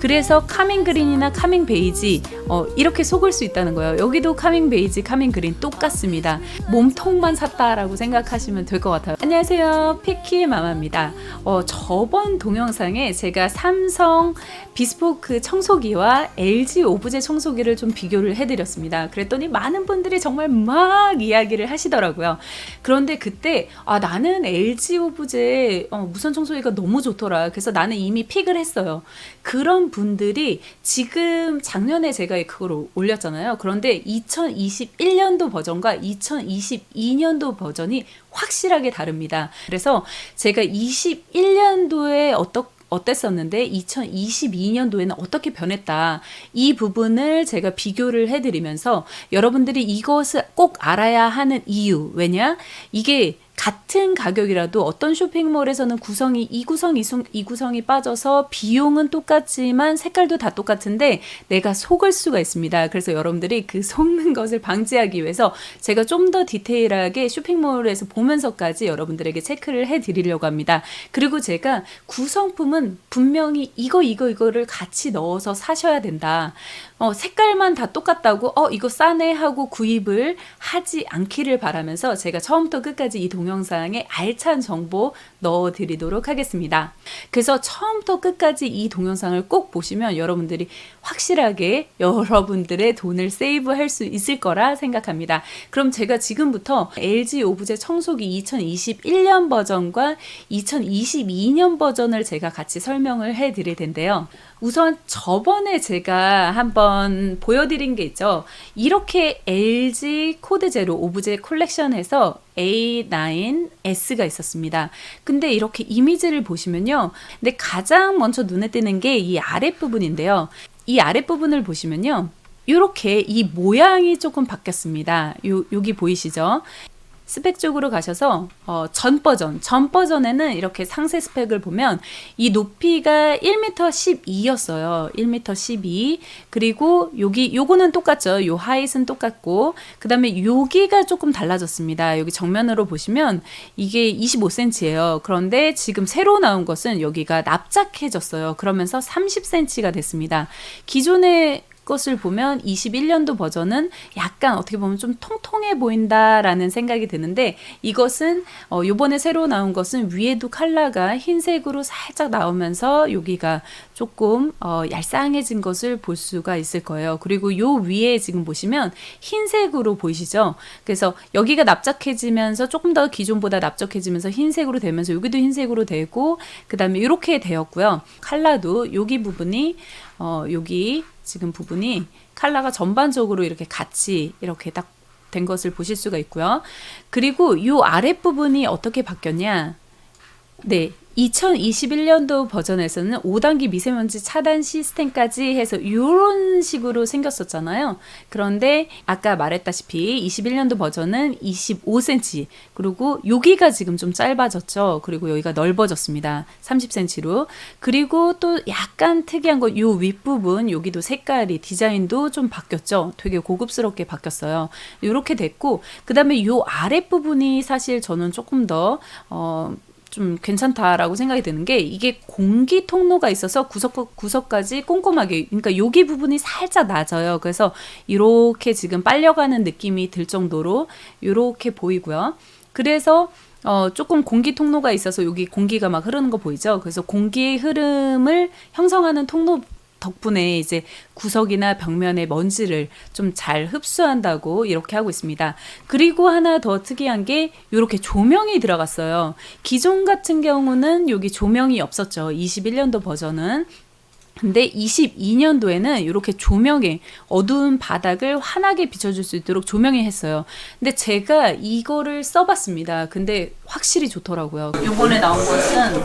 그래서 카밍 그린이나 카밍 베이지 이렇게 속을 수 있다는 거예요. 여기도 카밍 베이지, 카밍 그린 똑같습니다. 몸통만 샀다라고 생각하시면 될 것 같아요. 안녕하세요, 피키 마마입니다. 저번 동영상에 제가 삼성 비스포크 청소기와 LG 오브제 청소기를 좀 비교를 해드렸습니다. 그랬더니 많은 분들이 정말 막 이야기를 하시더라고요. 그런데 그때 나는 LG 오브제 무선 청소기가 너무 좋더라. 그래서 나는 이미 픽을 했어요. 그런 분들이 지금 작년에 제가 그걸 올렸잖아요. 그런데 2021년도 버전과 2022년도 버전이 확실하게 다릅니다. 그래서 제가 21년도에 어땠었는데 2022년도에는 어떻게 변했다, 이 부분을 제가 비교를 해드리면서 여러분들이 이것을 꼭 알아야 하는 이유, 왜냐? 이게 같은 가격이라도 어떤 쇼핑몰에서는 구성이 이 구성이 빠져서 비용은 똑같지만 색깔도 다 똑같은데 내가 속을 수가 있습니다. 그래서 여러분들이 그 속는 것을 방지하기 위해서 제가 좀 더 디테일하게 쇼핑몰에서 보면서까지 여러분들에게 체크를 해드리려고 합니다. 그리고 제가 구성품은 분명히 이거를 같이 넣어서 사셔야 된다. 색깔만 다 똑같다고 이거 싸네 하고 구입을 하지 않기를 바라면서 제가 처음부터 끝까지 이 동영상에 알찬 정보 넣어드리도록 하겠습니다. 그래서 처음부터 끝까지 이 동영상을 꼭 보시면 여러분들이 확실하게 여러분들의 돈을 세이브할 수 있을 거라 생각합니다. 그럼 제가 지금부터 LG 오브제 청소기 2021년 버전과 2022년 버전을 제가 같이 설명을 해드릴 텐데요. 우선 저번에 제가 한번 보여드린 게 있죠. 이렇게 LG 코드 제로 오브제 컬렉션에서 A9S가 있었습니다. 근데 이렇게 이미지를 보시면요. 근데 가장 먼저 눈에 띄는 게 이 아랫부분인데요. 이 아랫부분을 보시면요. 이렇게 이 모양이 조금 바뀌었습니다. 여기 보이시죠? 스펙 쪽으로 가셔서 전 버전에는 이렇게 상세 스펙을 보면 이 높이가 1m 12였어요. 1m 12. 그리고 요거는 똑같죠. 요 하잇은 똑같고, 그 다음에 여기가 조금 달라졌습니다. 여기 정면으로 보시면 이게 25cm예요. 그런데 지금 새로 나온 것은 여기가 납작해졌어요. 그러면서 30cm가 됐습니다. 기존의 것을 보면 21년도 버전은 약간 어떻게 보면 좀 통통해 보인다라는 생각이 드는데, 이것은 요번에 새로 나온 것은 위에도 컬러가 흰색으로 살짝 나오면서 여기가 조금 얄쌍해진 것을 볼 수가 있을 거예요. 그리고 요 위에 지금 보시면 흰색으로 보이시죠? 그래서 여기가 납작해지면서 조금 더 기존보다 납작해지면서 흰색으로 되면서 여기도 흰색으로 되고, 그 다음에 이렇게 되었고요. 컬러도 여기 부분이 여기 지금 부분이 컬러가 전반적으로 이렇게 같이 이렇게 딱 된 것을 보실 수가 있고요. 그리고 이 아랫부분이 어떻게 바뀌었냐? 네. 2021년도 버전에서는 5단계 미세먼지 차단 시스템까지 해서 이런 식으로 생겼었잖아요. 그런데 아까 말했다시피 21년도 버전은 25cm, 그리고 여기가 지금 좀 짧아졌죠. 그리고 여기가 넓어졌습니다. 30cm로. 그리고 또 약간 특이한 거, 이 윗부분 여기도 색깔이 디자인도 좀 바뀌었죠. 되게 고급스럽게 바뀌었어요. 이렇게 됐고, 그 다음에 이 아랫부분이 사실 저는 조금 더 좀 괜찮다라고 생각이 드는 게, 이게 공기 통로가 있어서 구석까지 꼼꼼하게, 그러니까 여기 부분이 살짝 낮아요. 그래서 이렇게 지금 빨려가는 느낌이 들 정도로 이렇게 보이고요. 그래서 조금 공기 통로가 있어서 여기 공기가 막 흐르는 거 보이죠? 그래서 공기의 흐름을 형성하는 통로 덕분에 이제 구석이나 벽면의 먼지를 좀 잘 흡수한다고 이렇게 하고 있습니다. 그리고 하나 더 특이한 게 이렇게 조명이 들어갔어요. 기존 같은 경우는 여기 조명이 없었죠. 21년도 버전은. 근데 22년도에는 이렇게 조명에 어두운 바닥을 환하게 비춰줄 수 있도록 조명이 했어요. 근데 제가 이거를 써봤습니다. 근데 확실히 좋더라고요. 이번에 나온 것은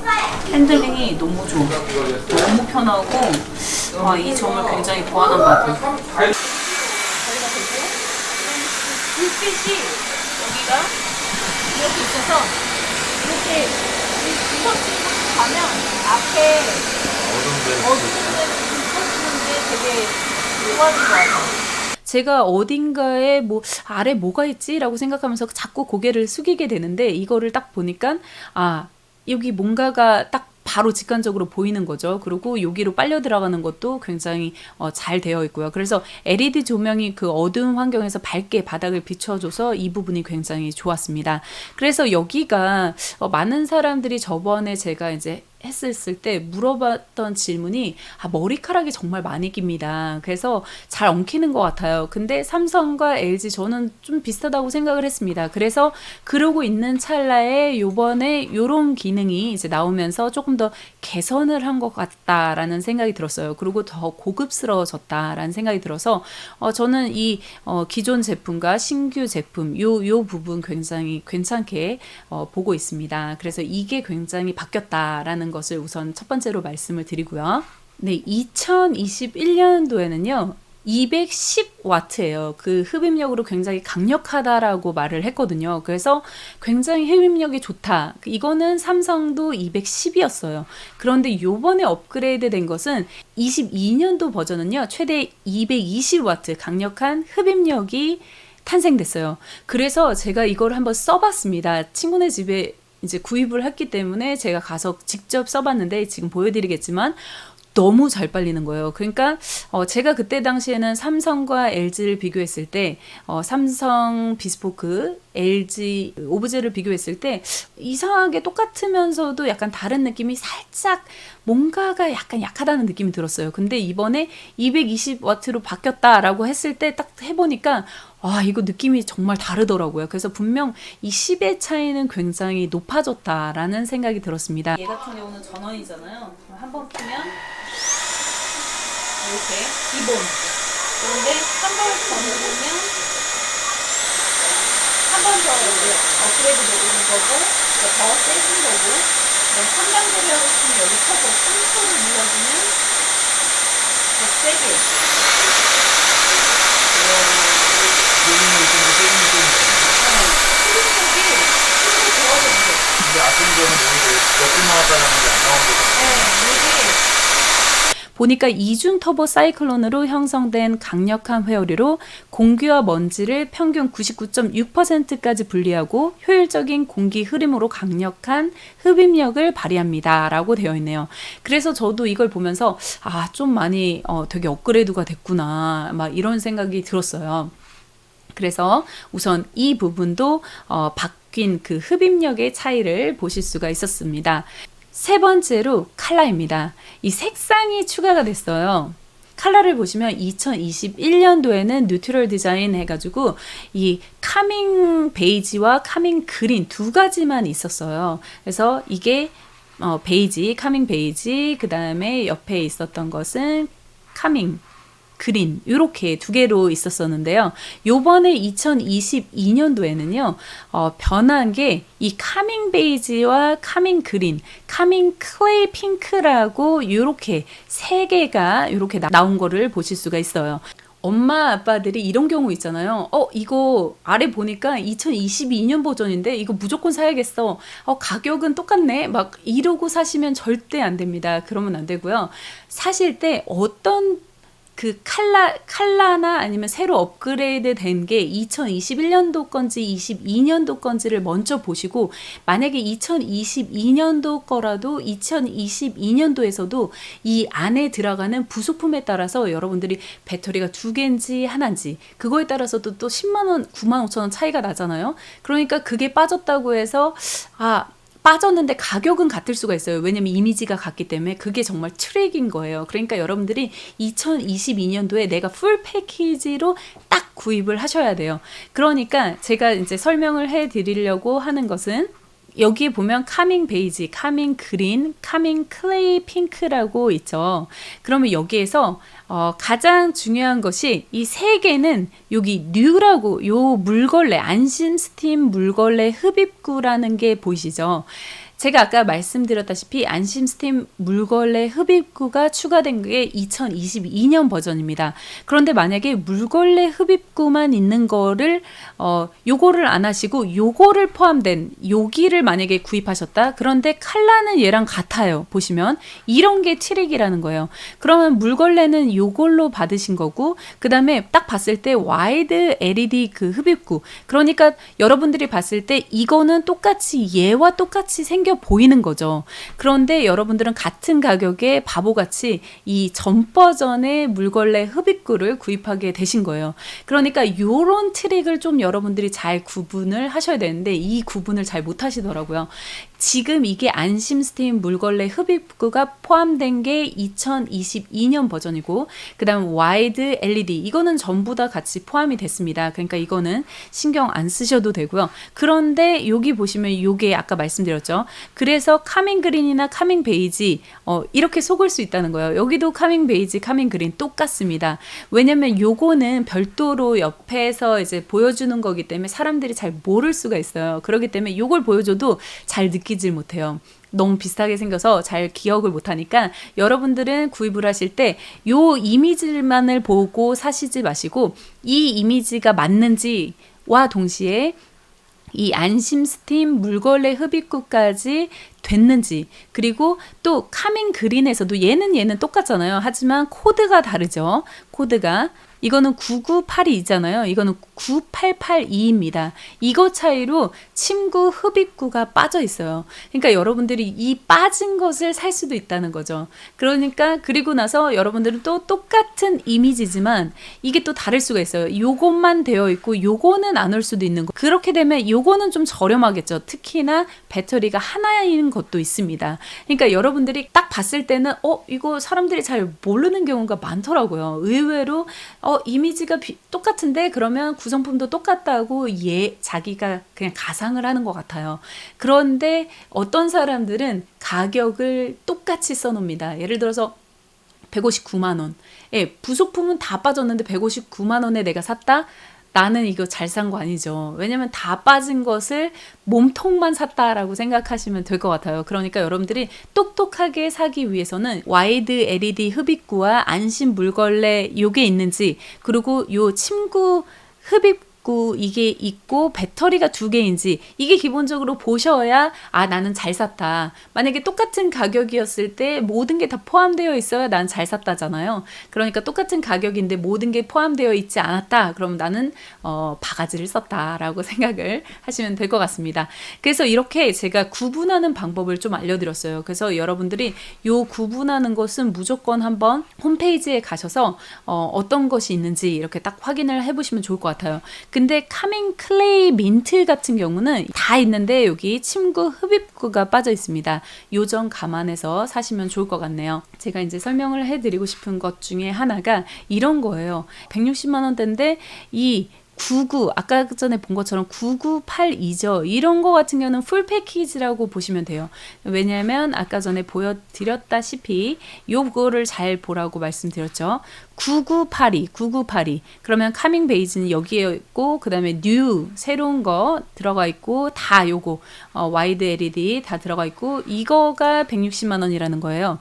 핸들링이 너무 좋아. 너무 편하고, 이 점을 굉장히 보완한 것 같아요. 불빛이 여기가 이렇게 있어서 이렇게 비춰지고 가면 앞에 어두운데 비춰지는데 되게 좋아진 것 같아요. 제가 어딘가에 아래 뭐가 있지? 라고 생각하면서 자꾸 고개를 숙이게 되는데, 이거를 딱 보니까 여기 뭔가가 딱 바로 직관적으로 보이는 거죠. 그리고 여기로 빨려 들어가는 것도 굉장히 잘 되어 있고요. 그래서 LED 조명이 그 어두운 환경에서 밝게 바닥을 비춰줘서 이 부분이 굉장히 좋았습니다. 그래서 여기가 많은 사람들이 저번에 제가 이제 했을 때 물어봤던 질문이 머리카락이 정말 많이 깁니다. 그래서 잘 엉키는 것 같아요. 근데 삼성과 LG 저는 좀 비슷하다고 생각을 했습니다. 그래서 그러고 있는 찰나에 요번에 요런 기능이 이제 나오면서 조금 더 개선을 한 것 같다라는 생각이 들었어요. 그리고 더 고급스러워졌다라는 생각이 들어서 저는 이 기존 제품과 신규 제품 요 부분 굉장히 괜찮게 보고 있습니다. 그래서 이게 굉장히 바뀌었다라는 것을 우선 첫 번째로 말씀을 드리고요. 네, 2021년도에는요. 210W예요. 그 흡입력으로 굉장히 강력하다라고 말을 했거든요. 그래서 굉장히 흡입력이 좋다. 이거는 삼성도 210이었어요. 그런데 요번에 업그레이드 된 것은 22년도 버전은요. 최대 220W 강력한 흡입력이 탄생됐어요. 그래서 제가 이걸 한번 써봤습니다. 친구네 집에 이제 구입을 했기 때문에 제가 가서 직접 써봤는데 지금 보여드리겠지만 너무 잘 빨리는 거예요. 그러니까 제가 그때 당시에는 삼성과 LG를 비교했을 때 삼성 비스포크, LG 오브제를 비교했을 때 이상하게 똑같으면서도 약간 다른 느낌이 살짝 뭔가가 약간 약하다는 느낌이 들었어요. 근데 이번에 220W로 바뀌었다라고 했을 때 딱 해보니까 이거 느낌이 정말 다르더라고요. 그래서 분명 이 10의 차이는 굉장히 높아졌다라는 생각이 들었습니다. 얘 같은 경우는 전원이잖아요. 한번 켜면 이렇게 기본. 그런데 한 번 더 누르면 한 번 더 업그레이드 되는 거고 더 세진 거고 3단계를 하고 싶으면 여기 켜서 3초를 눌러주면 더 세게. 근데 아픈 거는 몇분 나왔다는 게 안 나온 거죠? 보니까 이중 터보 사이클론으로 형성된 강력한 회오리로 공기와 먼지를 평균 99.6%까지 분리하고 효율적인 공기 흐름으로 강력한 흡입력을 발휘합니다. 라고 되어 있네요. 그래서 저도 이걸 보면서 좀 많이 되게 업그레이드가 됐구나. 막 이런 생각이 들었어요. 그래서 우선 이 부분도 바뀐 그 흡입력의 차이를 보실 수가 있었습니다. 세 번째로 컬러입니다. 이 색상이 추가가 됐어요. 컬러를 보시면 2021년도에는 뉴트럴 디자인 해가지고 이 카밍 베이지와 카밍 그린 두 가지만 있었어요. 그래서 이게 베이지, 카밍 베이지, 그 다음에 옆에 있었던 것은 카밍 그린 이렇게 두 개로 있었었는데요. 요번에 2022년도에는요. 변한 게 이 카밍 베이지와 카밍 그린, 카밍 클레이 핑크라고 이렇게 세 개가 이렇게 나온 거를 보실 수가 있어요. 엄마 아빠들이 이런 경우 있잖아요. 이거 아래 보니까 2022년 버전인데 이거 무조건 사야겠어. 가격은 똑같네. 막 이러고 사시면 절대 안 됩니다. 그러면 안 되고요. 사실 때 어떤 그 칼라나 아니면 새로 업그레이드 된 게 2021년도 건지 22년도 건지를 먼저 보시고 만약에 2022년도 거라도 2022년도에서도 이 안에 들어가는 부속품에 따라서 여러분들이 배터리가 2개인지 하나인지 그거에 따라서도 또 10만원, 95,000원 차이가 나잖아요. 그러니까 그게 빠졌다고 해서 빠졌는데 가격은 같을 수가 있어요. 왜냐면 이미지가 같기 때문에 그게 정말 트릭인 거예요. 그러니까 여러분들이 2022년도에 내가 풀 패키지로 딱 구입을 하셔야 돼요. 그러니까 제가 이제 설명을 해 드리려고 하는 것은 여기 보면 카밍 베이지, 카밍 그린, 카밍 클레이 핑크라고 있죠. 그러면 여기에서 가장 중요한 것이 이 세 개는 여기 뉴라고 요 물걸레 안심 스팀 물걸레 흡입구라는 게 보이시죠? 제가 아까 말씀드렸다시피 안심 스팀 물걸레 흡입구가 추가된 게 2022년 버전입니다. 그런데 만약에 물걸레 흡입구만 있는 거를 요거를 안 하시고 요거를 포함된 여기를 만약에 구입하셨다. 그런데 컬러는 얘랑 같아요. 보시면 이런 게 트릭이라는 거예요. 그러면 물걸레는 요걸로 받으신 거고 그 다음에 딱 봤을 때 와이드 LED 그 흡입구 그러니까 여러분들이 봤을 때 이거는 똑같이 얘와 똑같이 생겼 생겨 보이는 거죠. 그런데 여러분들은 같은 가격에 바보같이 이 전 버전의 물걸레 흡입구를 구입하게 되신 거예요. 그러니까 이런 트릭을 좀 여러분들이 잘 구분을 하셔야 되는데 이 구분을 잘 못 하시더라고요. 지금 이게 안심 스팀 물걸레 흡입구가 포함된 게 2022년 버전이고, 그 다음 와이드 LED 이거는 전부 다 같이 포함이 됐습니다. 그러니까 이거는 신경 안 쓰셔도 되고요. 그런데 여기 보시면 요게 아까 말씀드렸죠. 그래서 카밍 그린이나 카밍 베이지 이렇게 속을 수 있다는 거예요. 여기도 카밍 베이지, 카밍 그린 똑같습니다. 왜냐면 요거는 별도로 옆에서 이제 보여주는 거기 때문에 사람들이 잘 모를 수가 있어요. 그렇기 때문에 요걸 보여줘도 잘 느끼질 못해요. 너무 비슷하게 생겨서 잘 기억을 못하니까 여러분들은 구입을 하실 때 요 이미지만을 보고 사시지 마시고 이 이미지가 맞는지와 동시에 이 안심 스팀 물걸레 흡입구까지 됐는지, 그리고 또 카밍 그린에서도 얘는 똑같잖아요. 하지만 코드가 다르죠. 코드가 이거는 9982잖아요. 이거는 9882입니다. 이거 차이로 침구 흡입구가 빠져 있어요. 그러니까 여러분들이 이 빠진 것을 살 수도 있다는 거죠. 그러니까 그리고 나서 여러분들은 또 똑같은 이미지지만 이게 또 다를 수가 있어요. 요것만 되어 있고 요거는 안 올 수도 있는 거. 그렇게 되면 요거는 좀 저렴하겠죠. 특히나 배터리가 하나인 것도 있습니다. 그러니까 여러분들이 딱 봤을 때는 이거 사람들이 잘 모르는 경우가 많더라고요. 의외로 이미지가 똑같은데 그러면 구성품도 똑같다고 자기가 그냥 가상을 하는 것 같아요. 그런데 어떤 사람들은 가격을 똑같이 써놓습니다. 예를 들어서 159만 원. 예, 부속품은 다 빠졌는데 159만 원에 내가 샀다? 나는 이거 잘 산 거 아니죠. 왜냐면 다 빠진 것을 몸통만 샀다라고 생각하시면 될 것 같아요. 그러니까 여러분들이 똑똑하게 사기 위해서는 와이드 LED 흡입구와 안심 물걸레 요게 있는지, 그리고 요 침구 흡입구 이게 있고 배터리가 2개인지 이게 기본적으로 보셔야 나는 잘 샀다. 만약에 똑같은 가격이었을 때 모든 게 다 포함되어 있어야 난 잘 샀다잖아요. 그러니까 똑같은 가격인데 모든 게 포함되어 있지 않았다. 그럼 나는 바가지를 썼다라고 생각을 하시면 될 것 같습니다. 그래서 이렇게 제가 구분하는 방법을 좀 알려드렸어요. 그래서 여러분들이 요 구분하는 것은 무조건 한번 홈페이지에 가셔서 어떤 것이 있는지 이렇게 딱 확인을 해보시면 좋을 것 같아요. 근데 카밍 클레이 민트 같은 경우는 다 있는데 여기 침구 흡입구가 빠져 있습니다. 요 점 감안해서 사시면 좋을 것 같네요. 제가 이제 설명을 해드리고 싶은 것 중에 하나가 이런 거예요. 160만 원대인데 이 99, 아까 전에 본 것처럼 9982죠. 이런 거 같은 경우는 풀 패키지라고 보시면 돼요. 왜냐하면 아까 전에 보여드렸다시피 요거를 잘 보라고 말씀드렸죠. 9982. 그러면 카밍 베이지는 여기에 있고, 그 다음에 뉴, 새로운 거 들어가 있고, 다 요거, 와이드 LED 다 들어가 있고, 이거가 160만 원이라는 거예요.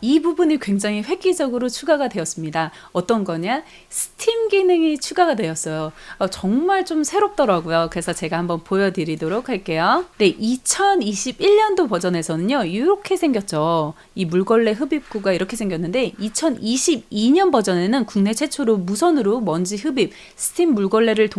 이 부분이 굉장히 획기적으로 추가가 되었습니다. 어떤 거냐? 스팀 기능이 추가가 되었어요. 정말 좀 새롭더라고요. 그래서 제가 한번 보여드리도록 할게요. 네, 2021년도 버전에서는요, 이렇게 생겼죠. 이 물걸레 흡입구가 이렇게 생겼는데 2022년 버전에는 국내 최초로 무선으로 먼지 흡입, 스팀 물걸레를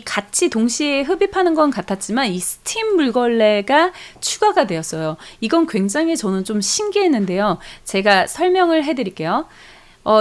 같이 동시에 흡입하는 건 같았지만 이 스팀 물걸레가 추가가 되었어요. 이건 굉장히 저는 좀 신기했는데요. 제가 설명을 해드릴게요.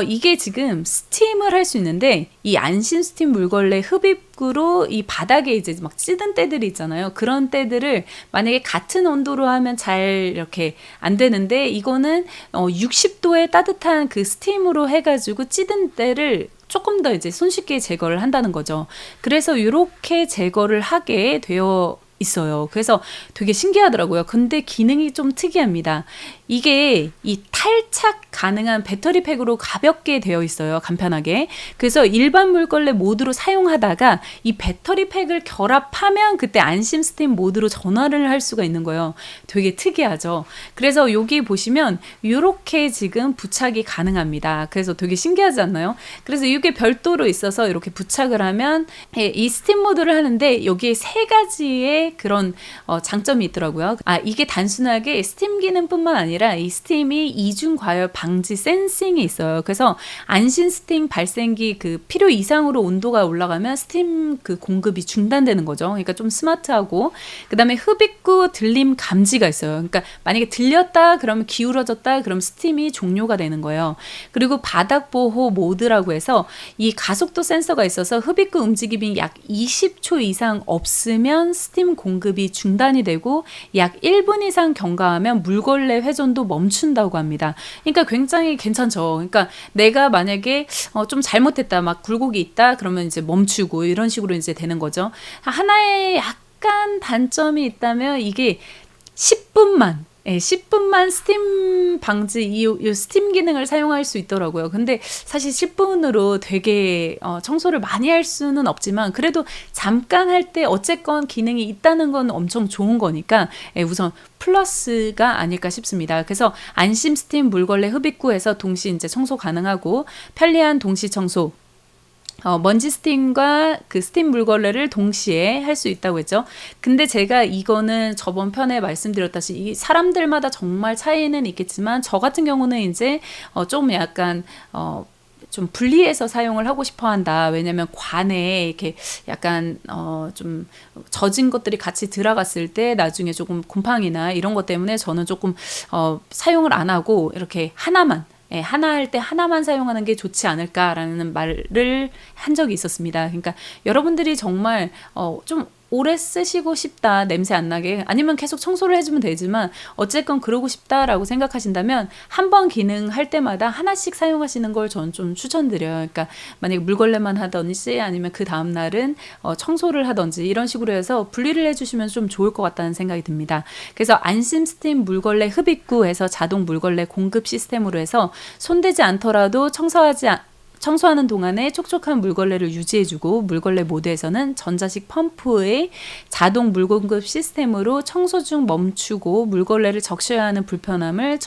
이게 지금 스팀을 할 수 있는데 이 안심 스팀 물걸레 흡입구로 이 바닥에 이제 막 찌든 때들이 있잖아요. 그런 때들을 만약에 같은 온도로 하면 잘 이렇게 안 되는데 이거는 60도의 따뜻한 그 스팀으로 해가지고 찌든 때를 조금 더 이제 손쉽게 제거를 한다는 거죠. 그래서 이렇게 제거를 하게 되어 있어요. 그래서 되게 신기하더라고요. 근데 기능이 좀 특이합니다. 이게 이 탈착 가능한 배터리 팩으로 가볍게 되어 있어요. 간편하게. 그래서 일반 물걸레 모드로 사용하다가 이 배터리 팩을 결합하면 그때 안심 스팀 모드로 전환을 할 수가 있는 거예요. 되게 특이하죠. 그래서 여기 보시면 이렇게 지금 부착이 가능합니다. 그래서 되게 신기하지 않나요? 그래서 이게 별도로 있어서 이렇게 부착을 하면 이 스팀 모드를 하는데 여기에 3가지의 그런 장점이 있더라고요. 이게 단순하게 스팀 기능뿐만 아니라 아니라 이 스팀이 이중 과열 방지 센싱이 있어요. 그래서 안심 스팀 발생기 그 필요 이상으로 온도가 올라가면 스팀 그 공급이 중단되는 거죠. 그러니까 좀 스마트하고, 그다음에 흡입구 들림 감지가 있어요. 그러니까 만약에 들렸다 그러면 기울어졌다 그럼 스팀이 종료가 되는 거예요. 그리고 바닥 보호 모드라고 해서 이 가속도 센서가 있어서 흡입구 움직임이 약 20초 이상 없으면 스팀 공급이 중단이 되고 약 1분 이상 경과하면 물걸레 회전도 멈춘다고 합니다. 그러니까 굉장히 괜찮죠. 그러니까 내가 만약에 좀 잘못했다, 막 굴곡이 있다 그러면 이제 멈추고 이런 식으로 이제 되는 거죠. 하나의 약간 단점이 있다면 이게 10분만 스팀 방지 이 스팀 기능을 사용할 수 있더라고요. 근데 사실 10분으로 되게 청소를 많이 할 수는 없지만 그래도 잠깐 할 때 어쨌건 기능이 있다는 건 엄청 좋은 거니까 우선 플러스가 아닐까 싶습니다. 그래서 안심 스팀 물걸레 흡입구에서 동시 이제 청소 가능하고 편리한 동시 청소, 먼지 스팀과 그 스팀 물걸레를 동시에 할 수 있다고 했죠. 근데 제가 이거는 저번 편에 말씀드렸다시피 사람들마다 정말 차이는 있겠지만 저 같은 경우는 이제 좀 약간 좀 분리해서 사용을 하고 싶어 한다. 왜냐면 관에 이렇게 약간 좀 젖은 것들이 같이 들어갔을 때 나중에 조금 곰팡이나 이런 것 때문에 저는 조금 사용을 안 하고 이렇게 하나만, 하나 할 때 하나만 사용하는 게 좋지 않을까라는 말을 한 적이 있었습니다. 그러니까 여러분들이 정말 좀 오래 쓰시고 싶다, 냄새 안 나게, 아니면 계속 청소를 해주면 되지만 어쨌건 그러고 싶다라고 생각하신다면 한 번 기능 할 때마다 하나씩 사용하시는 걸 저는 좀 추천드려요. 그러니까 만약에 물걸레만 하든지 아니면 그 다음 날은 청소를 하든지 이런 식으로 해서 분리를 해주시면 좀 좋을 것 같다는 생각이 듭니다. 그래서 안심 스팀 물걸레 흡입구에서 자동 물걸레 공급 시스템으로 해서 손대지 않더라도 청소하는 동안에 촉촉한 물걸레를 유지해주고, 물걸레 모드에서는 전자식 펌프의 자동 물공급 시스템으로 청소 중 멈추고 물걸레를 적셔야 하는 불편함을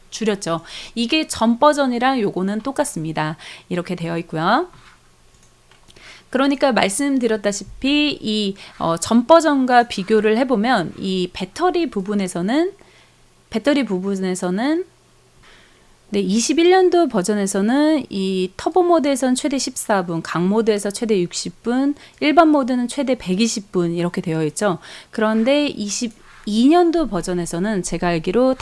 줄였죠. 이게 전 버전이랑 요거는 똑같습니다. 이렇게 되어 있고요. 그러니까 말씀드렸다시피 이 전 버전과 비교를 해보면 이 배터리 부분에서는 네, 21년도 버전에서는 이 터보 모드에서는 최대 14분, 강 모드에서 최대 60분, 일반 모드는 최대 120분 이렇게 되어 있죠. 그런데 22년도 버전에서는 제가 알기로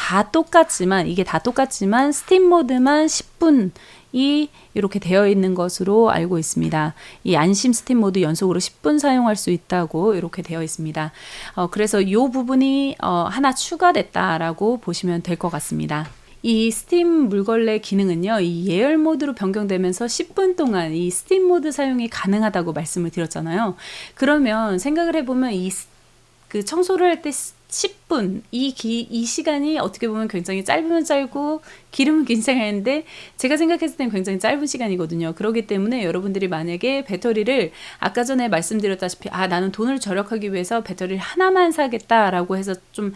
이게 다 똑같지만 스팀 모드만 10분이 이렇게 되어 있는 것으로 알고 있습니다. 이 안심 스팀 모드 연속으로 10분 사용할 수 있다고 이렇게 되어 있습니다. 그래서 이 부분이 하나 추가됐다라고 보시면 될 것 같습니다. 이 스팀 물걸레 기능은요, 이 예열 모드로 변경되면서 10분 동안 이 스팀 모드 사용이 가능하다고 말씀을 드렸잖아요. 그러면 생각을 해보면 그 청소를 할 때 10분 이 시간이 어떻게 보면 굉장히 짧으면 짧고 길으면 긴장하는데 제가 생각했을 땐 굉장히 짧은 시간이거든요. 그렇기 때문에 여러분들이 만약에 배터리를 아까 전에 말씀드렸다시피 나는 돈을 절약하기 위해서 배터리를 하나만 사겠다라고 해서 좀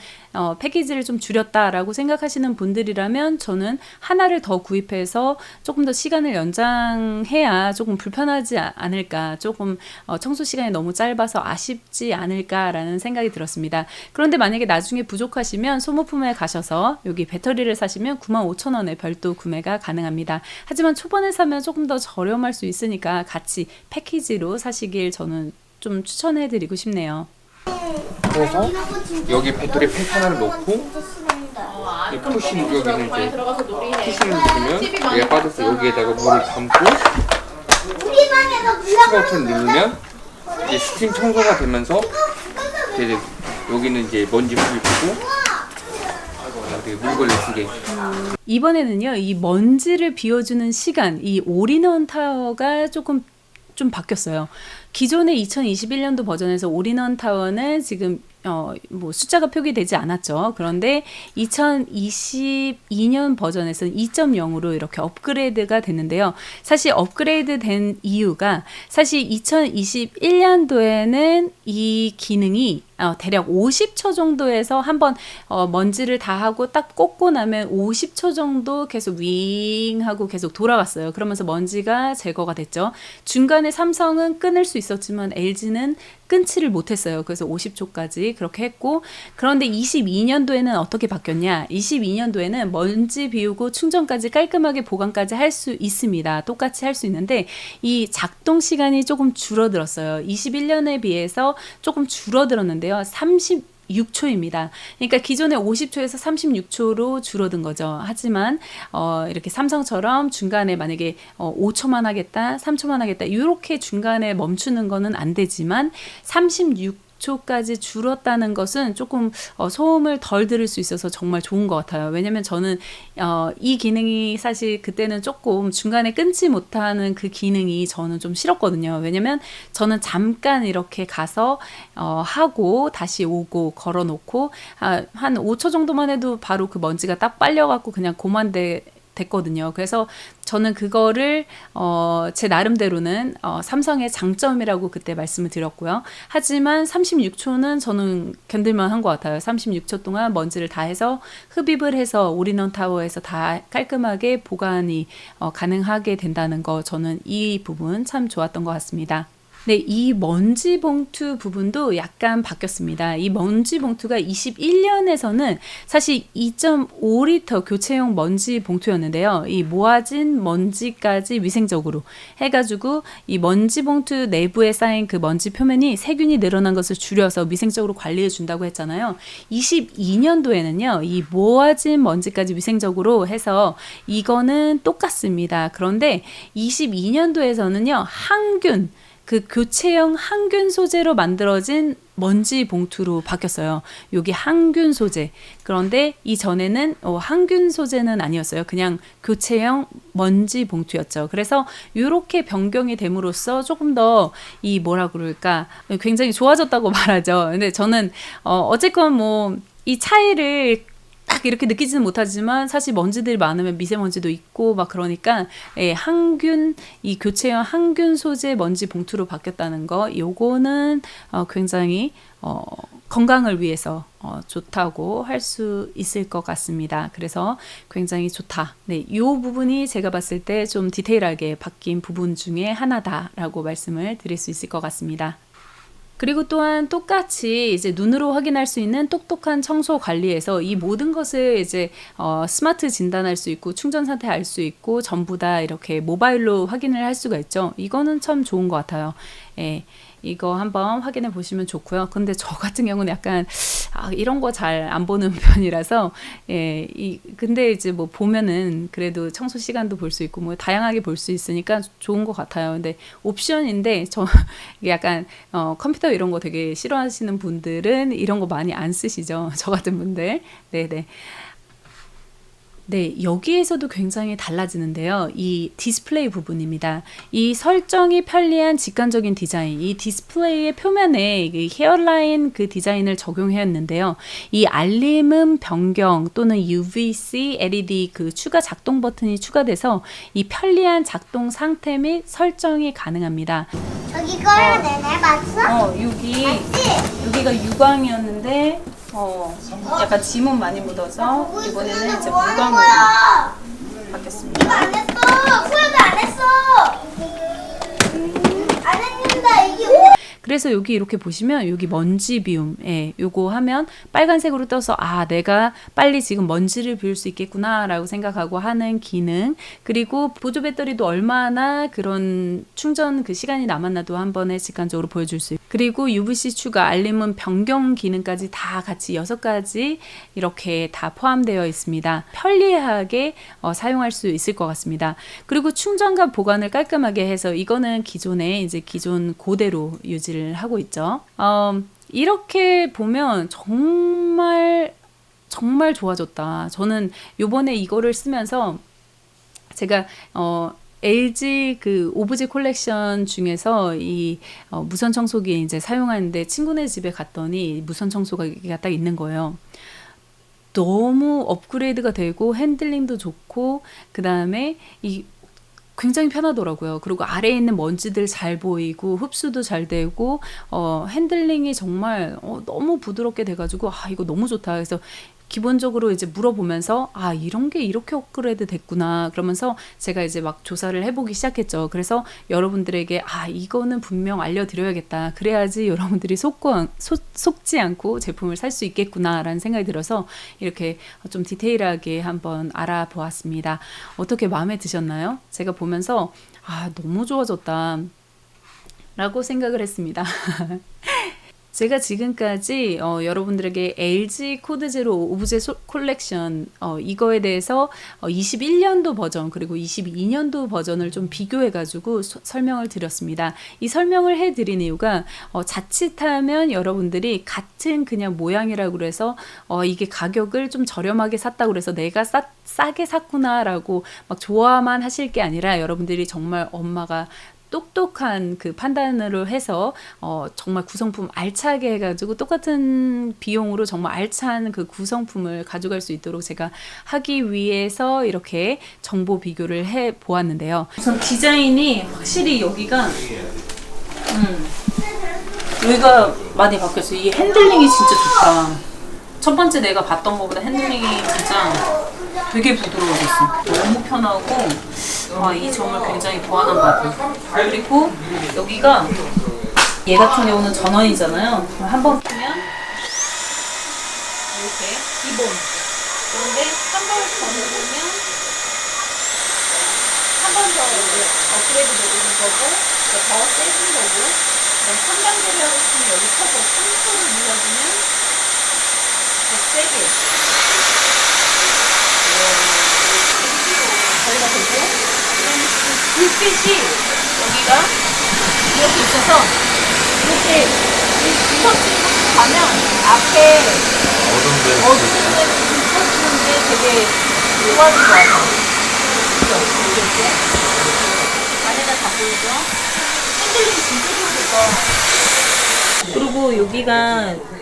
패키지를 좀 줄였다라고 생각하시는 분들이라면 저는 하나를 더 구입해서 조금 더 시간을 연장해야 조금 불편하지 않을까, 조금 청소 시간이 너무 짧아서 아쉽지 않을까라는 생각이 들었습니다. 그런데 만약에 나중에 부족하시면 소모품에 가셔서 여기 배터리를 사시면 95,000원에 별도 구매가 가능합니다. 하지만 초반에 사면 조금 더 저렴할 수 있으니까 같이 패키지로 사시길 저는 좀 추천해 드리고 싶네요. 그래서 여기 배터리 팩 하나를 넣고 이 푸시 여기는 이제 푸시를 누르면 얘가 빠져서 여기에다가 물을 담고 스타트를 누르면 이제 스팀 청소가 되면서 이제 여기는 이제 먼지 흡입이고 물걸레 쓰게. 이번에는요, 이 먼지를 비워주는 시간, 이 올인원 타워가 조금 좀 바뀌었어요. 기존의 2021년도 버전에서 올인원 타워는 지금 뭐 숫자가 표기되지 않았죠. 그런데 2022년 버전에서는 2.0으로 이렇게 업그레이드가 됐는데요. 사실 업그레이드 된 이유가 사실 2021년도에는 이 기능이 대략 50초 정도에서 한번 먼지를 다 하고 딱 꽂고 나면 50초 정도 계속 윙 하고 계속 돌아갔어요. 그러면서 먼지가 제거가 됐죠. 중간에 삼성은 끊을 수 있었지만 LG는 끊지를 못했어요. 그래서 50초까지 그렇게 했고, 그런데 22년도에는 어떻게 바뀌었냐? 22년도에는 먼지 비우고 충전까지 깔끔하게 보관까지 할 수 있습니다. 똑같이 할 수 있는데 이 작동 시간이 조금 줄어들었어요. 21년에 비해서 조금 줄어들었는데요. 36초입니다. 그러니까 기존의 50초에서 36초로 줄어든 거죠. 하지만 이렇게 삼성처럼 중간에 만약에 5초만 하겠다, 3초만 하겠다 이렇게 중간에 멈추는 거는 안 되지만 36초까지 줄었다는 것은 조금 소음을 덜 들을 수 있어서 정말 좋은 것 같아요. 왜냐면 저는 이 기능이 사실 그때는 조금 중간에 끊지 못하는 그 기능이 저는 좀 싫었거든요. 왜냐면 저는 잠깐 이렇게 가서 하고 다시 오고 걸어놓고 한 5초 정도만 해도 바로 그 먼지가 딱 빨려갖고 그냥 됐거든요. 그래서 저는 그거를 제 나름대로는 삼성의 장점이라고 그때 말씀을 드렸고요. 하지만 36초는 저는 견딜만 한 것 같아요. 36초 동안 먼지를 다 해서 흡입을 해서 올인원 타워에서 다 깔끔하게 보관이 가능하게 된다는 거, 저는 이 부분 참 좋았던 것 같습니다. 네, 이 먼지 봉투 부분도 약간 바뀌었습니다. 이 먼지 봉투가 21년에서는 사실 2.5리터 교체용 먼지 봉투였는데요. 이 모아진 먼지까지 위생적으로 해가지고 이 먼지 봉투 내부에 쌓인 그 먼지 표면이 세균이 늘어난 것을 줄여서 위생적으로 관리해 준다고 했잖아요. 22년도에는요, 이 모아진 먼지까지 위생적으로 해서 이거는 똑같습니다. 그런데 22년도에서는요, 항균, 그 교체형 항균 소재로 만들어진 먼지 봉투로 바뀌었어요. 여기 항균 소재. 그런데 이전에는 항균 소재는 아니었어요. 그냥 교체형 먼지 봉투였죠. 그래서 이렇게 변경이 됨으로써 조금 더 이 뭐라 그럴까, 굉장히 좋아졌다고 말하죠. 근데 저는 어쨌건 뭐 이 차이를 딱 이렇게 느끼지는 못하지만 사실 먼지들이 많으면 미세먼지도 있고 막 그러니까 항균, 이 교체형 항균 소재 먼지 봉투로 바뀌었다는 거, 요거는 굉장히 건강을 위해서 좋다고 할 수 있을 것 같습니다. 그래서 굉장히 좋다. 네, 이 부분이 제가 봤을 때 좀 디테일하게 바뀐 부분 중에 하나다라고 말씀을 드릴 수 있을 것 같습니다. 그리고 또한 똑같이 이제 눈으로 확인할 수 있는 똑똑한 청소 관리에서 이 모든 것을 이제 스마트 진단할 수 있고 충전 상태 알 수 있고 전부 다 이렇게 모바일로 확인을 할 수가 있죠. 이거는 참 좋은 것 같아요. 예. 이거 한번 확인해 보시면 좋고요. 근데 저 같은 경우는 약간 이런 거 잘 안 보는 편이라서 근데 이제 뭐 보면은 그래도 청소 시간도 볼 수 있고 뭐 다양하게 볼 수 있으니까 좋은 것 같아요. 근데 옵션인데 저 약간 컴퓨터 이런 거 되게 싫어하시는 분들은 이런 거 많이 안 쓰시죠. 저 같은 분들. 네네. 네, 여기에서도 굉장히 달라지는데요. 이 디스플레이 부분입니다. 이 설정이 편리한 직관적인 디자인, 이 디스플레이의 표면에 헤어라인 그 디자인을 적용했는데요. 이 알림음 변경 또는 UVC, LED 그 추가 작동 버튼이 추가돼서 이 편리한 작동 상태 및 설정이 가능합니다. 저기 거야 내내 봤어? 여기가 유광이었는데 약간 지문 많이 묻어서 이번에는 이제 무광으로 바뀌었습니다. 이거 안 했어. 후회도 안 했어. 안 했는데 이게 그래서 여기 이렇게 보시면 여기 먼지 비움, 요거 하면 빨간색으로 떠서 내가 빨리 지금 먼지를 비울 수 있겠구나 라고 생각하고 하는 기능, 그리고 보조 배터리도 얼마나 그런 충전 그 시간이 남았나도 한 번에 직관적으로 보여줄 수 있고, 그리고 UVC 추가, 알림은 변경 기능까지 다 같이 6가지 이렇게 다 포함되어 있습니다. 편리하게 사용할 수 있을 것 같습니다. 그리고 충전과 보관을 깔끔하게 해서 이거는 기존 그대로 유지를 하고 있죠. 이렇게 보면 정말 좋아졌다. 저는 요번에 이거를 쓰면서 제가 LG 그 오브제 콜렉션 중에서 이 무선 청소기 이제 사용하는데 친구네 집에 갔더니 무선 청소기가 딱 있는 거예요. 너무 업그레이드가 되고 핸들링도 좋고 그 다음에 이 굉장히 편하더라고요. 그리고 아래에 있는 먼지들 잘 보이고 흡수도 잘 되고 핸들링이 정말 너무 부드럽게 돼가지고 이거 너무 좋다. 그래서 기본적으로 이제 물어보면서 아 이런 게 이렇게 업그레이드 됐구나 그러면서 제가 이제 막 조사를 해보기 시작했죠. 그래서 여러분들에게 아 이거는 분명 알려드려야겠다. 그래야지 여러분들이 속지 않고 제품을 살 수 있겠구나라는 생각이 들어서 이렇게 좀 디테일하게 한번 알아보았습니다. 어떻게 마음에 드셨나요? 제가 보면서 아 너무 좋아졌다 라고 생각을 했습니다. 제가 지금까지 여러분들에게 LG 코드 제로 오브제 콜렉션 이거에 대해서 21년도 버전 그리고 22년도 버전을 좀 비교해 가지고 설명을 드렸습니다. 이 설명을 해드린 이유가 자칫하면 여러분들이 같은 그냥 모양이라고 그래서 이게 가격을 좀 저렴하게 샀다고 그래서 내가 싸게 샀구나 라고 막 좋아만 하실 게 아니라 여러분들이 정말 엄마가 똑똑한 그 판단으로 해서 정말 구성품 알차게 해가지고 똑같은 비용으로 정말 알찬 그 구성품을 가져갈 수 있도록 제가 하기 위해서 이렇게 정보 비교를 해 보았는데요. 우선 디자인이 확실히 여기가 많이 바뀌었어요. 이 핸들링이 진짜 좋다. 첫 번째 내가 봤던 것보다 핸들링이 진짜 되게 부드러워졌어. 너무 편하고 이 점을 굉장히 보완한 것 같아요. 그리고 여기가 얘 같은 경우는 전원이잖아요. 한번 쓰면 이렇게 기본. 그런데 한 번 더 누르면 한 번 더 업그레이드 되는 거고 더 세진 거고 3단계를 하고 싶으면 여기 켜고 3초를 눌러주면 더 세게 저희가 되고 불빛이 여기가 이렇게 있어서 이렇게 비춰지고 가면 앞에 어두운 데로 비춰지는 게 되게 좋아진 것 같아요. 그죠? 이렇게 안에다 다 보이죠? 핸들링 진짜 좋을 거. 그리고 여기가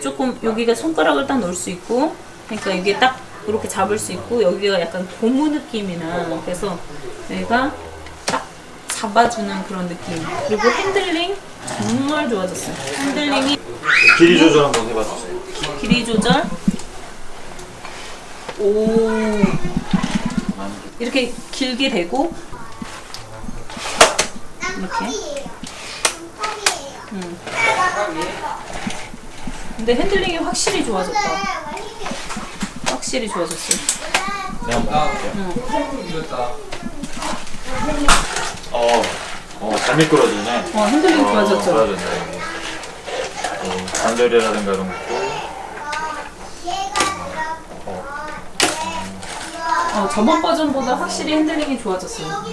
조금 여기가 손가락을 딱 넣을 수 있고 그러니까 이게 딱 이렇게 잡을 수 있고 여기가 약간 고무 느낌이나 그래서 여기가 딱 잡아주는 그런 느낌. 그리고 핸들링 정말 좋아졌어요. 핸들링이 길이 조절 한번 해봐주세요. 길이 조절 이렇게 길게 되고 이렇게 근데 핸들링이 확실히 좋아졌다. 확실히 좋아졌어요. 네, 한번 해볼게요. 잘 미끄러지네. 핸들링 좋아졌죠? 좋아졌네. 관절이라든가 이런 것도. 저번 버전보다 확실히 핸들링이 좋아졌어요.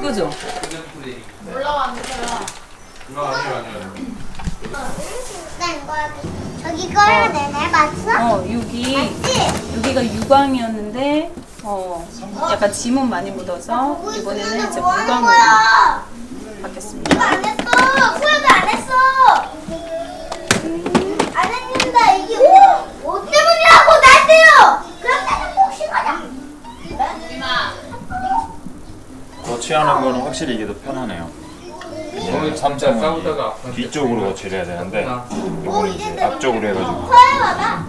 그죠? 여기 거를 내내 봤어? 여기가 유광이었는데 약간 지문 많이 묻어서 이번에는 이제 무광으로 이거 바뀌었습니다. 안 했어. 후회도 안 했어. 안 했는데 이게 뭐 때문이라고 나한테요. 그럴 때는 복싱하자. 거치하는 거는 확실히 이게 더 편하네요. 저는 진짜 싸우다가 뒤쪽으로 거치를 해야 되는데 이거는 이제 앞쪽으로 해가지고 후회받아.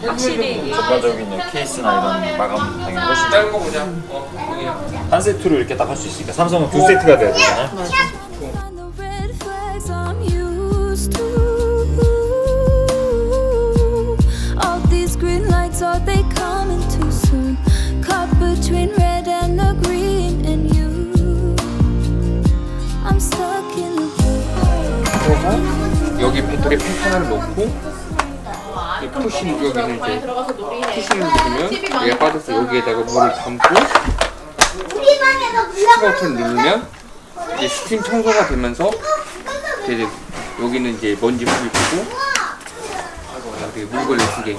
확실히 추가적인 케이스나 이런 마감 당연히 훨씬 짧은 거 보자. 여기야. 한 세트로 이렇게 딱 할 수 있으니까 삼성은 두 세트가 돼야 되잖아요. And the red flags I'm used to. All these green lights, are they coming too soon? Caught between red and the green and you. I'm stuck in the blue. 그래서 여기 배터리 팩 하나를 놓고 이 푸시 여기는 이제 푸시를 누르면 얘가 빠져서 여기에다가 물을 담고 우리 방에서 스버튼 누르면 이제 스팀 청소가 되면서 이제 여기는 이제 먼지 물이 뿌고 여기 물걸레 두 개.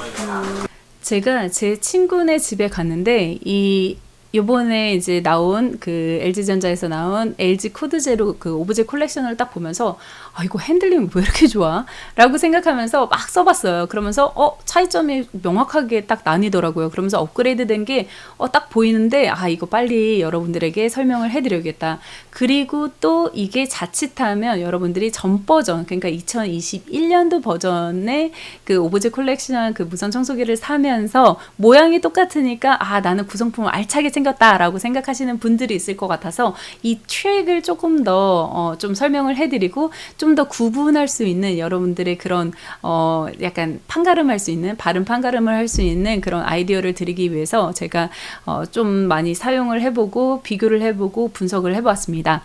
제가 제 친구네 집에 갔는데 이 요번에 이제 나온 그 LG전자에서 나온 LG 코드 제로 그 오브제 컬렉션을 딱 보면서 아 이거 핸들링 왜 이렇게 좋아? 라고 생각하면서 막 써봤어요. 그러면서 차이점이 명확하게 딱 나뉘더라고요. 그러면서 업그레이드 된 게 딱 보이는데 아 이거 빨리 여러분들에게 설명을 해드려야겠다. 그리고 또 이게 자칫하면 여러분들이 전 버전 그러니까 2021년도 버전의 그 오브제 컬렉션 그 무선 청소기를 사면서 모양이 똑같으니까 아 나는 구성품을 알차게 생겼다라고 생각하시는 분들이 있을 것 같아서 이 트릭을 조금 더 좀 설명을 해드리고 좀 더 구분할 수 있는 여러분들의 그런 약간 판가름할 수 있는 바른 판가름을 할 수 있는 그런 아이디어를 드리기 위해서 제가 좀 많이 사용을 해보고 비교를 해보고 분석을 해보았습니다.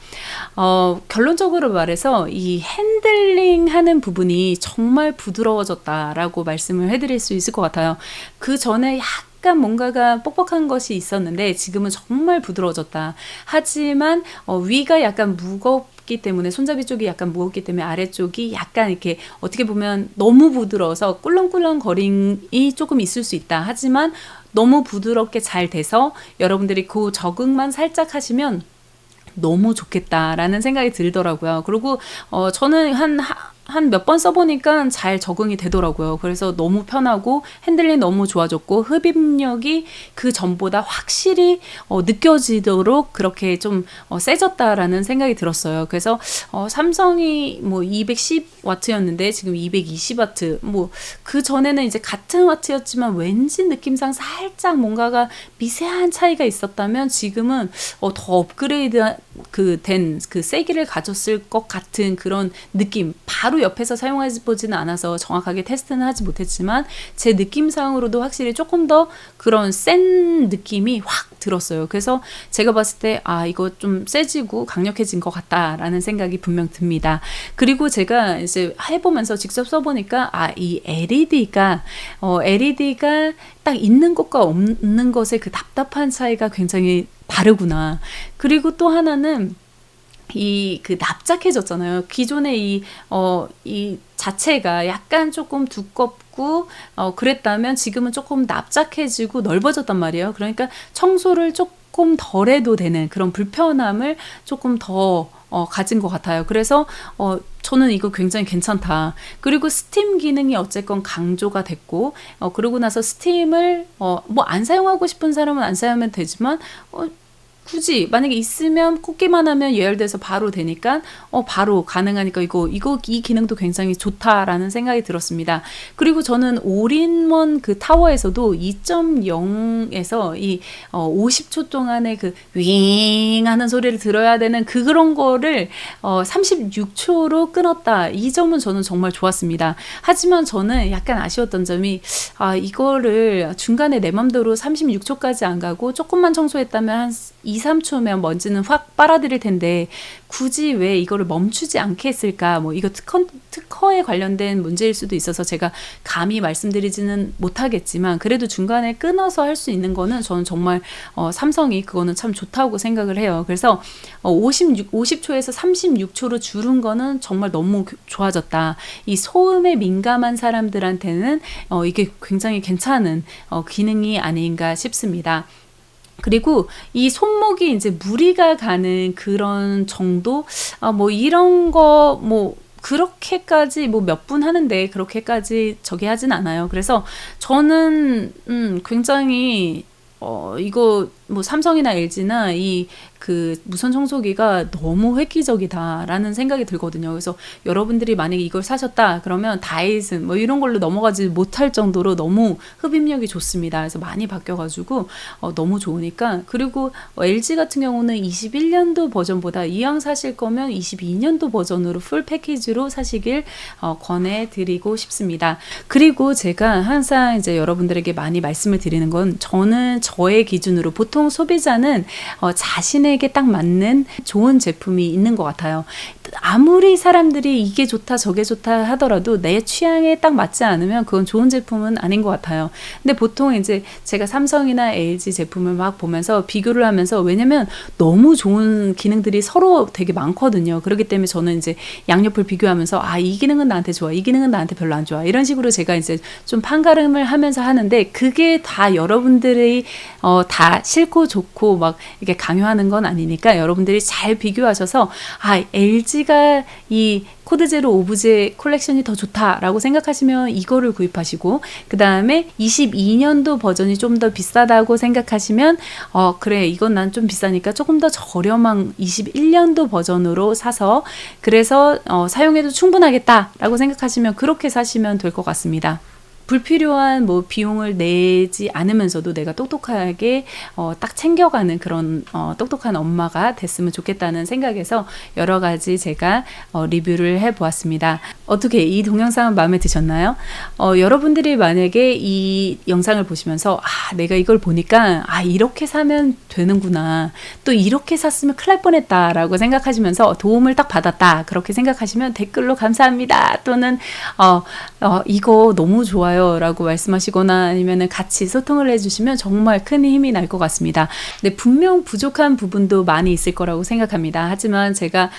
결론적으로 말해서 이 핸들링 하는 부분이 정말 부드러워졌다라고 말씀을 해드릴 수 있을 것 같아요. 그 전에 약간 뭔가가 뻑뻑한 것이 있었는데 지금은 정말 부드러워졌다. 하지만 위가 약간 무겁기 때문에 손잡이 쪽이 약간 무겁기 때문에 아래쪽이 약간 이렇게 어떻게 보면 너무 부드러워서 꿀렁꿀렁 거림이 조금 있을 수 있다. 하지만 너무 부드럽게 잘 돼서 여러분들이 그 적응만 살짝 하시면 너무 좋겠다라는 생각이 들더라고요. 그리고 저는 한 몇 번 써보니까 잘 적응이 되더라고요. 그래서 너무 편하고 핸들링 너무 좋아졌고 흡입력이 그 전보다 확실히 느껴지도록 그렇게 좀 세졌다라는 생각이 들었어요. 그래서 삼성이 뭐 210W였는데 지금 220W 뭐 그 전에는 이제 같은 와트였지만 왠지 느낌상 살짝 뭔가가 미세한 차이가 있었다면 지금은 더 업그레이드 된 그 세기를 가졌을 것 같은 그런 느낌 바로 옆에서 사용해보지는 않아서 정확하게 테스트는 하지 못했지만 제 느낌상으로도 확실히 조금 더 그런 센 느낌이 확 들었어요. 그래서 제가 봤을 때 아 이거 좀 세지고 강력해진 것 같다라는 생각이 분명 듭니다. 그리고 제가 이제 해보면서 직접 써보니까 아 이 LED가 딱 있는 것과 없는 것의 그 답답한 차이가 굉장히 다르구나. 그리고 또 하나는 이 그 납작해졌잖아요. 기존의 이 자체가 약간 조금 두껍고 그랬다면 지금은 조금 납작해지고 넓어졌단 말이에요. 그러니까 청소를 조금 덜 해도 되는 그런 불편함을 조금 더 가진 것 같아요. 그래서 저는 이거 굉장히 괜찮다. 그리고 스팀 기능이 어쨌건 강조가 됐고 그러고 나서 스팀을 뭐 안 사용하고 싶은 사람은 안 사용하면 되지만 굳이 만약에 있으면 꽂기만 하면 예열돼서 바로 되니까 바로 가능하니까 이 기능도 굉장히 좋다라는 생각이 들었습니다. 그리고 저는 올인원 그 타워에서도 2.0에서 이 50초 동안의 그 윙 하는 소리를 들어야 되는 그런 거를 36초로 끊었다. 이 점은 저는 정말 좋았습니다. 하지만 저는 약간 아쉬웠던 점이 이거를 중간에 내 맘대로 36초까지 안 가고 조금만 청소했다면 한 2, 3초면 먼지는 확 빨아들일 텐데 굳이 왜 이거를 멈추지 않게 했을까? 뭐 이거 특허에 관련된 문제일 수도 있어서 제가 감히 말씀드리지는 못하겠지만 그래도 중간에 끊어서 할 수 있는 거는 저는 정말 삼성이 그거는 참 좋다고 생각을 해요. 그래서 50초에서 36초로 줄은 거는 정말 너무 좋아졌다. 이 소음에 민감한 사람들한테는 이게 굉장히 괜찮은 기능이 아닌가 싶습니다. 그리고 이 손목이 이제 무리가 가는 그런 정도, 뭐 이런 거, 뭐, 그렇게까지 뭐 몇 분 하는데 그렇게까지 저기 하진 않아요. 그래서 저는, 굉장히, 이거 뭐 삼성이나 LG나 이 그 무선 청소기가 너무 획기적이다라는 생각이 들거든요. 그래서 여러분들이 만약에 이걸 사셨다 그러면 다이슨 뭐 이런 걸로 넘어가지 못할 정도로 너무 흡입력이 좋습니다. 그래서 많이 바뀌어가지고 너무 좋으니까. 그리고 LG 같은 경우는 21년도 버전보다 이왕 사실 거면 22년도 버전으로 풀 패키지로 사시길 권해드리고 싶습니다. 그리고 제가 항상 이제 여러분들에게 많이 말씀을 드리는 건 저는 저의 기준으로 보통 소비자는 자신의 취향에게 딱 맞는 좋은 제품이 있는 것 같아요. 아무리 사람들이 이게 좋다 저게 좋다 하더라도 내 취향에 딱 맞지 않으면 그건 좋은 제품은 아닌 것 같아요. 근데 보통 이제 제가 삼성이나 LG 제품을 막 보면서 비교를 하면서, 왜냐면 너무 좋은 기능들이 서로 되게 많거든요. 그렇기 때문에 저는 이제 양옆을 비교하면서 아, 이 기능은 나한테 좋아, 이 기능은 나한테 별로 안 좋아, 이런 식으로 제가 이제 좀 판가름을 하면서 하는데, 그게 다 여러분들이 다 싫고 좋고 막 이렇게 강요하는 건 아니니까 여러분들이 잘 비교하셔서 아, LG가 이 코드 제로 오브제 콜렉션이 더 좋다라고 생각하시면 이거를 구입하시고, 그 다음에 22년도 버전이 좀 더 비싸다고 생각하시면 그래, 이건 난 좀 비싸니까 조금 더 저렴한 21년도 버전으로 사서 그래서 사용해도 충분하겠다라고 생각하시면 그렇게 사시면 될 것 같습니다. 불필요한 뭐 비용을 내지 않으면서도 내가 똑똑하게 딱 챙겨가는 그런 똑똑한 엄마가 됐으면 좋겠다는 생각에서 여러 가지 제가 리뷰를 해보았습니다. 어떻게 이 동영상은 마음에 드셨나요? 여러분들이 만약에 이 영상을 보시면서 아, 내가 이걸 보니까 아, 이렇게 사면 되는구나, 또 이렇게 샀으면 큰일 날 뻔했다 라고 생각하시면서 도움을 딱 받았다 그렇게 생각하시면 댓글로 감사합니다 또는 이거 너무 좋아요 라고 말씀하시거나 아니면 같이 소통을 해주시면 정말 큰 힘이 날 것 같습니다. 근데 분명 부족한 부분도 많이 있을 거라고 생각합니다. 하지만 제가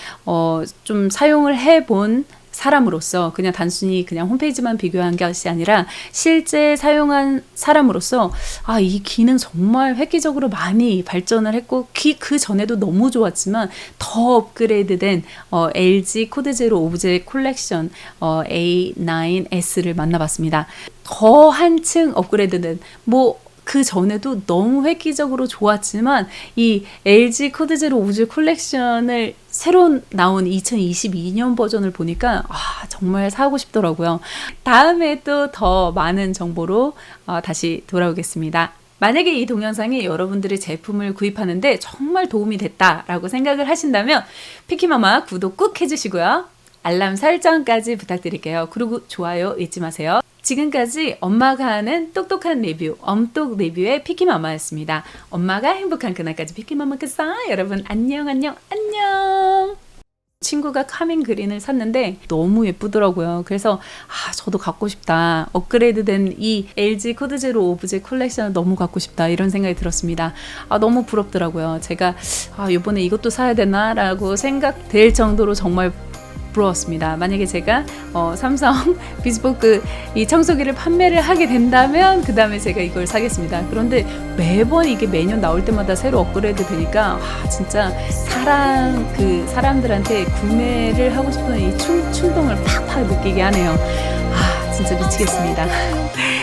좀 사용을 해본 사람으로서, 그냥 단순히 그냥 홈페이지만 비교한 것이 아니라 실제 사용한 사람으로서 아, 이 기능 정말 획기적으로 많이 발전을 했고 그 전에도 너무 좋았지만 더 업그레이드된 LG 코드 제로 오브제 콜렉션 A9S를 만나봤습니다. 더 한층 업그레이드된, 뭐 그 전에도 너무 획기적으로 좋았지만 이 LG 코드 제로 오브제 콜렉션을 새로 나온 2022년 버전을 보니까 아, 정말 사고 싶더라고요. 다음에 또 더 많은 정보로 다시 돌아오겠습니다. 만약에 이 동영상이 여러분들의 제품을 구입하는데 정말 도움이 됐다라고 생각을 하신다면 피키마마 구독 꾹 해주시고요. 알람 설정까지 부탁드릴게요. 그리고 좋아요 잊지 마세요. 지금까지 엄마가 하는 똑똑한 리뷰, 엄똑 리뷰의 피키마마였습니다. 엄마가 행복한 그날까지 피키마마 끝사. 여러분 안녕 안녕 안녕. 친구가 카밍 그린을 샀는데 너무 예쁘더라고요. 그래서 아, 저도 갖고 싶다. 업그레이드된 이 LG 코드 제로 오브제 콜렉션을 너무 갖고 싶다. 이런 생각이 들었습니다. 아, 너무 부럽더라고요. 제가 이번에 이것도 사야 되나 라고 생각될 정도로 정말 부러웠습니다. 만약에 제가 삼성 비스포크 이 청소기를 판매를 하게 된다면 그 다음에 제가 이걸 사겠습니다. 그런데 매번 이게 매년 나올 때마다 새로 업그레이드 되니까 진짜 사람들한테 구매를 하고 싶은 이 충동을 팍팍 느끼게 하네요. 진짜 미치겠습니다.